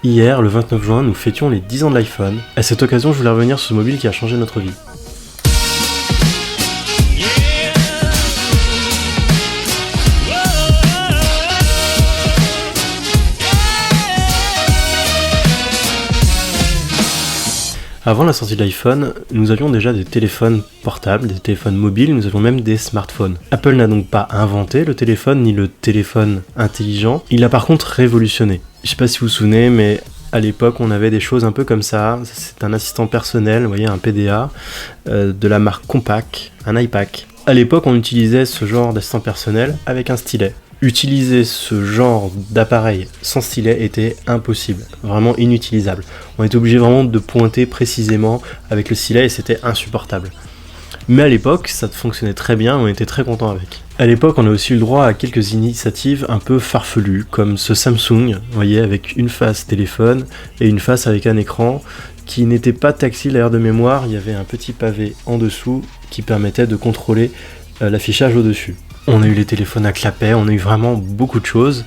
Hier, le 29 juin, nous fêtions les 10 ans de l'iPhone. À cette occasion, je voulais revenir sur ce mobile qui a changé notre vie. Avant la sortie de l'iPhone, nous avions déjà des téléphones portables, des téléphones mobiles, nous avions même des smartphones. Apple n'a donc pas inventé le téléphone ni le téléphone intelligent, il l'a par contre révolutionné. Je sais pas si vous vous souvenez, mais à l'époque on avait des choses un peu comme ça, c'est un assistant personnel, vous voyez un PDA, de la marque Compaq, un iPac. À l'époque on utilisait ce genre d'assistant personnel avec un stylet. Utiliser ce genre d'appareil sans stylet était impossible, vraiment inutilisable. On était obligé vraiment de pointer précisément avec le stylet et c'était insupportable. Mais à l'époque, ça fonctionnait très bien, on était très content avec. À l'époque, on a aussi eu le droit à quelques initiatives un peu farfelues, comme ce Samsung, vous voyez, avec une face téléphone et une face avec un écran qui n'était pas tactile d'ailleurs de mémoire, il y avait un petit pavé en dessous qui permettait de contrôler l'affichage au-dessus. On a eu les téléphones à clapet, on a eu vraiment beaucoup de choses.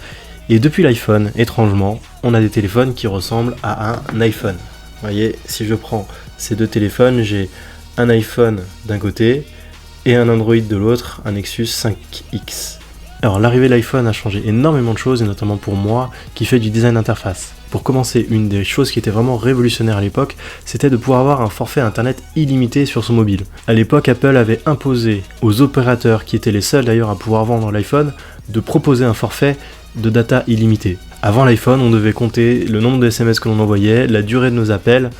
Et depuis l'iPhone, étrangement, on a des téléphones qui ressemblent à un iPhone. Vous voyez, si je prends ces deux téléphones, j'ai un iPhone d'un côté et un Android de l'autre, un Nexus 5X. Alors l'arrivée de l'iPhone a changé énormément de choses, et notamment pour moi, qui fait du design d'interface. Pour commencer, une des choses qui était vraiment révolutionnaire à l'époque, c'était de pouvoir avoir un forfait internet illimité sur son mobile. À l'époque, Apple avait imposé aux opérateurs, qui étaient les seuls d'ailleurs à pouvoir vendre l'iPhone, de proposer un forfait de data illimité. Avant l'iPhone, on devait compter le nombre de SMS que l'on envoyait, la durée de nos appels,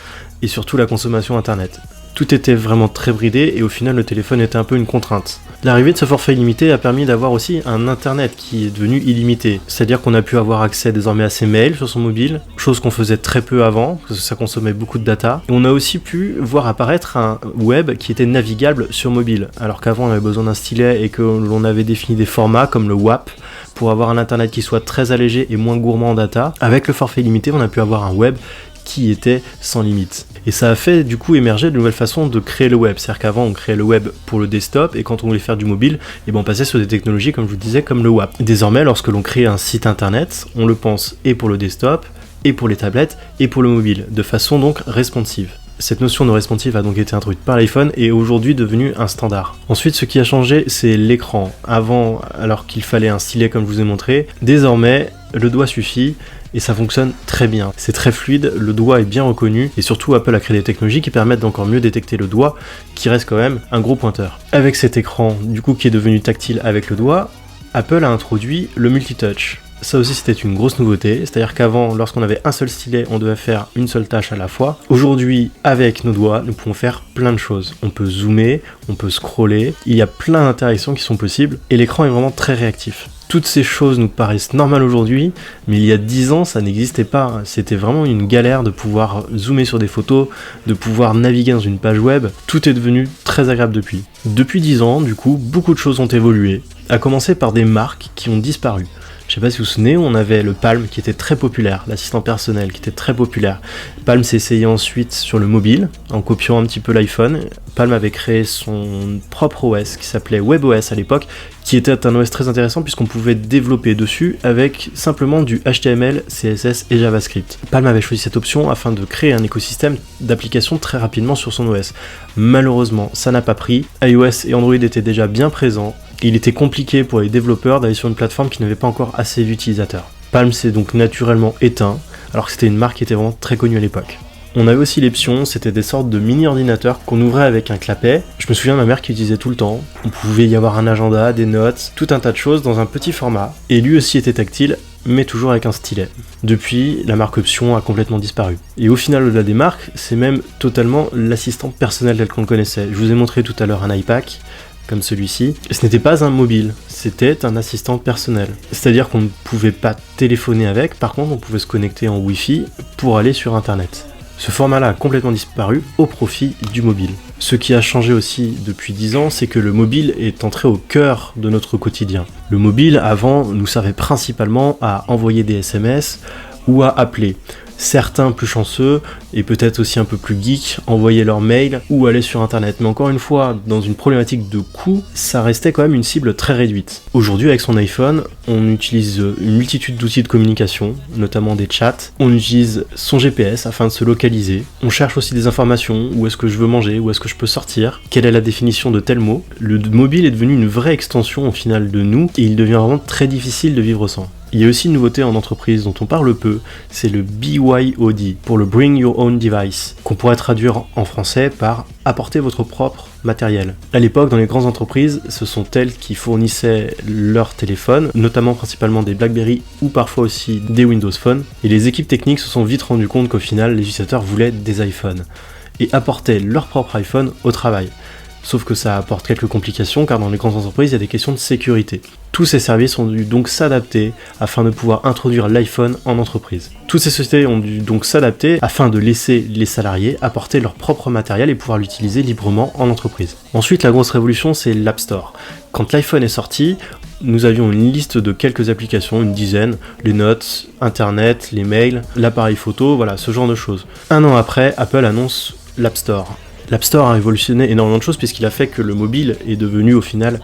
et surtout la consommation internet. Tout était vraiment très bridé et au final le téléphone était un peu une contrainte. L'arrivée de ce forfait illimité a permis d'avoir aussi un internet qui est devenu illimité, c'est-à-dire qu'on a pu avoir accès désormais à ses mails sur son mobile, chose qu'on faisait très peu avant, parce que ça consommait beaucoup de data. Et on a aussi pu voir apparaître un web qui était navigable sur mobile, alors qu'avant on avait besoin d'un stylet et que l'on avait défini des formats comme le WAP, pour avoir un internet qui soit très allégé et moins gourmand en data. Avec le forfait illimité, on a pu avoir un web qui était sans limite. Et ça a fait du coup émerger de nouvelles façons de créer le web. C'est-à-dire qu'avant on créait le web pour le desktop et quand on voulait faire du mobile, on passait sur des technologies comme je vous disais comme le WAP. Désormais lorsque l'on crée un site internet, on le pense et pour le desktop, et pour les tablettes, et pour le mobile, de façon donc responsive. Cette notion de responsive a donc été introduite par l'iPhone et est aujourd'hui devenue un standard. Ensuite, ce qui a changé, c'est l'écran. Avant, alors qu'il fallait un stylet comme je vous ai montré, désormais, le doigt suffit et ça fonctionne très bien. C'est très fluide, le doigt est bien reconnu et surtout Apple a créé des technologies qui permettent d'encore mieux détecter le doigt, qui reste quand même un gros pointeur. Avec cet écran, du coup, qui est devenu tactile avec le doigt, Apple a introduit le multitouch. Ça aussi c'était une grosse nouveauté, c'est-à-dire qu'avant, lorsqu'on avait un seul stylet, on devait faire une seule tâche à la fois. Aujourd'hui, avec nos doigts, nous pouvons faire plein de choses. On peut zoomer, on peut scroller, il y a plein d'interactions qui sont possibles, et l'écran est vraiment très réactif. Toutes ces choses nous paraissent normales aujourd'hui, mais il y a 10 ans, ça n'existait pas. C'était vraiment une galère de pouvoir zoomer sur des photos, de pouvoir naviguer dans une page web. Tout est devenu très agréable depuis. Depuis 10 ans, du coup, beaucoup de choses ont évolué, à commencer par des marques qui ont disparu. Je sais pas si vous vous souvenez, on avait le Palm qui était très populaire, l'assistant personnel qui était très populaire. Palm s'est essayé ensuite sur le mobile, en copiant un petit peu l'iPhone. Palm avait créé son propre OS qui s'appelait WebOS à l'époque, qui était un OS très intéressant puisqu'on pouvait développer dessus avec simplement du HTML, CSS et JavaScript. Palm avait choisi cette option afin de créer un écosystème d'applications très rapidement sur son OS. Malheureusement, ça n'a pas pris. iOS et Android étaient déjà bien présents. Il était compliqué pour les développeurs d'aller sur une plateforme qui n'avait pas encore assez d'utilisateurs. Palm s'est donc naturellement éteint, alors que c'était une marque qui était vraiment très connue à l'époque. On avait aussi les Psion, c'était des sortes de mini-ordinateurs qu'on ouvrait avec un clapet. Je me souviens de ma mère qui utilisait tout le temps. On pouvait y avoir un agenda, des notes, tout un tas de choses dans un petit format. Et lui aussi était tactile, mais toujours avec un stylet. Depuis, la marque Psion a complètement disparu. Et au final, au-delà des marques, c'est même totalement l'assistant personnel tel qu'on le connaissait. Je vous ai montré tout à l'heure un iPac, comme celui-ci. Ce n'était pas un mobile, c'était un assistant personnel. C'est-à-dire qu'on ne pouvait pas téléphoner avec, par contre on pouvait se connecter en Wi-Fi pour aller sur internet. Ce format-là a complètement disparu au profit du mobile. Ce qui a changé aussi depuis 10 ans, c'est que le mobile est entré au cœur de notre quotidien. Le mobile, avant, nous servait principalement à envoyer des SMS, ou à appeler. Certains plus chanceux, et peut-être aussi un peu plus geeks, envoyaient leur mail ou allaient sur internet. Mais encore une fois, dans une problématique de coût, ça restait quand même une cible très réduite. Aujourd'hui, avec son iPhone, on utilise une multitude d'outils de communication, notamment des chats. On utilise son GPS afin de se localiser. On cherche aussi des informations, où est-ce que je veux manger, où est-ce que je peux sortir, quelle est la définition de tel mot. Le mobile est devenu une vraie extension au final de nous, et il devient vraiment très difficile de vivre sans. Il y a aussi une nouveauté en entreprise dont on parle peu, c'est le BYOD, pour le Bring Your Own Device, qu'on pourrait traduire en français par apporter votre propre matériel. À l'époque, dans les grandes entreprises, ce sont elles qui fournissaient leurs téléphones, notamment principalement des BlackBerry ou parfois aussi des Windows Phone, et les équipes techniques se sont vite rendues compte qu'au final, les utilisateurs voulaient des iPhones, et apportaient leur propre iPhone au travail. Sauf que ça apporte quelques complications car dans les grandes entreprises, il y a des questions de sécurité. Tous ces services ont dû donc s'adapter afin de pouvoir introduire l'iPhone en entreprise. Toutes ces sociétés ont dû donc s'adapter afin de laisser les salariés apporter leur propre matériel et pouvoir l'utiliser librement en entreprise. Ensuite, la grosse révolution, c'est l'App Store. Quand l'iPhone est sorti, nous avions une liste de quelques applications, une dizaine, les notes, Internet, les mails, l'appareil photo, voilà, ce genre de choses. Un an après, Apple annonce l'App Store. L'App Store a révolutionné énormément de choses puisqu'il a fait que le mobile est devenu au final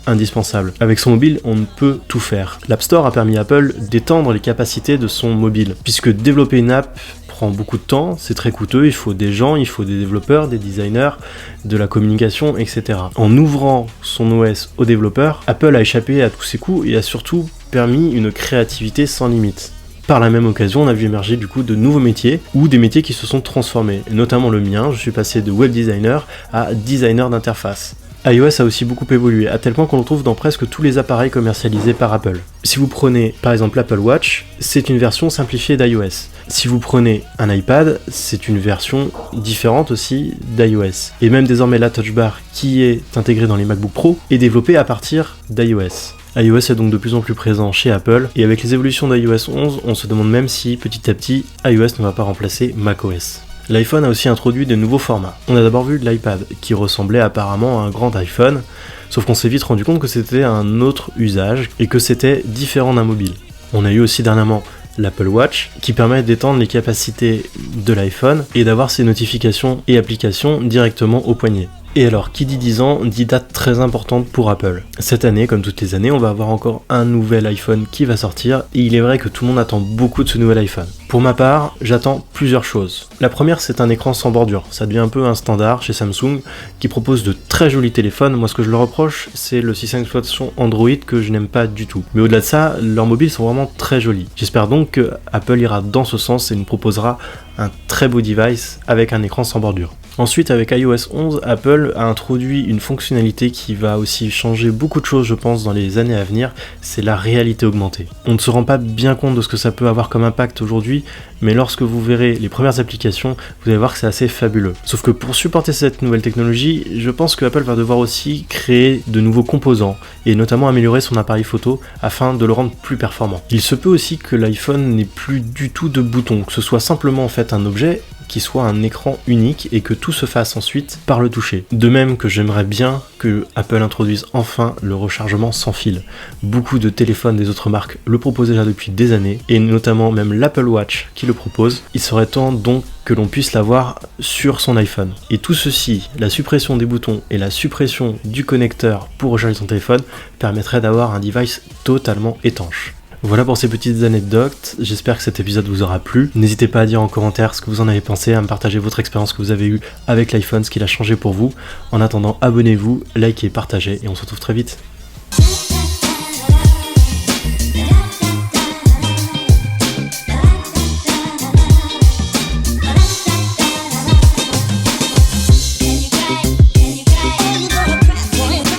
indispensable. Avec son mobile, on ne peut tout faire. L'App Store a permis à Apple d'étendre les capacités de son mobile, puisque développer une app prend beaucoup de temps, c'est très coûteux, il faut des gens, il faut des développeurs, des designers, de la communication, etc. En ouvrant son OS aux développeurs, Apple a échappé à tous ces coûts et a surtout permis une créativité sans limite. Par la même occasion, on a vu émerger du coup de nouveaux métiers ou des métiers qui se sont transformés, et notamment le mien. Je suis passé de web designer à designer d'interface. iOS a aussi beaucoup évolué, à tel point qu'on le trouve dans presque tous les appareils commercialisés par Apple. Si vous prenez par exemple l'Apple Watch, c'est une version simplifiée d'iOS. Si vous prenez un iPad, c'est une version différente aussi d'iOS. Et même désormais la Touch Bar qui est intégrée dans les MacBook Pro est développée à partir d'iOS. iOS est donc de plus en plus présent chez Apple, et avec les évolutions d'iOS 11, on se demande même si petit à petit iOS ne va pas remplacer macOS. L'iPhone a aussi introduit de nouveaux formats. On a d'abord vu l'iPad, qui ressemblait apparemment à un grand iPhone, sauf qu'on s'est vite rendu compte que c'était un autre usage, et que c'était différent d'un mobile. On a eu aussi dernièrement l'Apple Watch, qui permet d'étendre les capacités de l'iPhone, et d'avoir ses notifications et applications directement au poignet. Et alors, qui dit 10 ans, dit date très importante pour Apple. Cette année, comme toutes les années, on va avoir encore un nouvel iPhone qui va sortir, et il est vrai que tout le monde attend beaucoup de ce nouvel iPhone. Pour ma part, j'attends plusieurs choses. La première, c'est un écran sans bordure. Ça devient un peu un standard chez Samsung, qui propose de très jolis téléphones. Moi, ce que je leur reproche, c'est le système d'exploitation Android que je n'aime pas du tout. Mais au-delà de ça, leurs mobiles sont vraiment très jolis. J'espère donc que Apple ira dans ce sens et nous proposera un très beau device avec un écran sans bordure. Ensuite, avec iOS 11, Apple a introduit une fonctionnalité qui va aussi changer beaucoup de choses, je pense, dans les années à venir, c'est la réalité augmentée. On ne se rend pas bien compte de ce que ça peut avoir comme impact aujourd'hui, mais lorsque vous verrez les premières applications, vous allez voir que c'est assez fabuleux. Sauf que pour supporter cette nouvelle technologie, je pense que Apple va devoir aussi créer de nouveaux composants, et notamment améliorer son appareil photo afin de le rendre plus performant. Il se peut aussi que l'iPhone n'ait plus du tout de boutons, que ce soit simplement en fait un objet, qui soit un écran unique et que tout se fasse ensuite par le toucher. De même que j'aimerais bien que Apple introduise enfin le rechargement sans fil. Beaucoup de téléphones des autres marques le proposent déjà depuis des années, et notamment même l'Apple Watch qui le propose. Il serait temps donc que l'on puisse l'avoir sur son iPhone. Et tout ceci, la suppression des boutons et la suppression du connecteur pour recharger son téléphone, permettrait d'avoir un device totalement étanche. Voilà pour ces petites anecdotes, j'espère que cet épisode vous aura plu. N'hésitez pas à dire en commentaire ce que vous en avez pensé, à me partager votre expérience que vous avez eue avec l'iPhone, ce qu'il a changé pour vous. En attendant, abonnez-vous, likez, partagez, et on se retrouve très vite.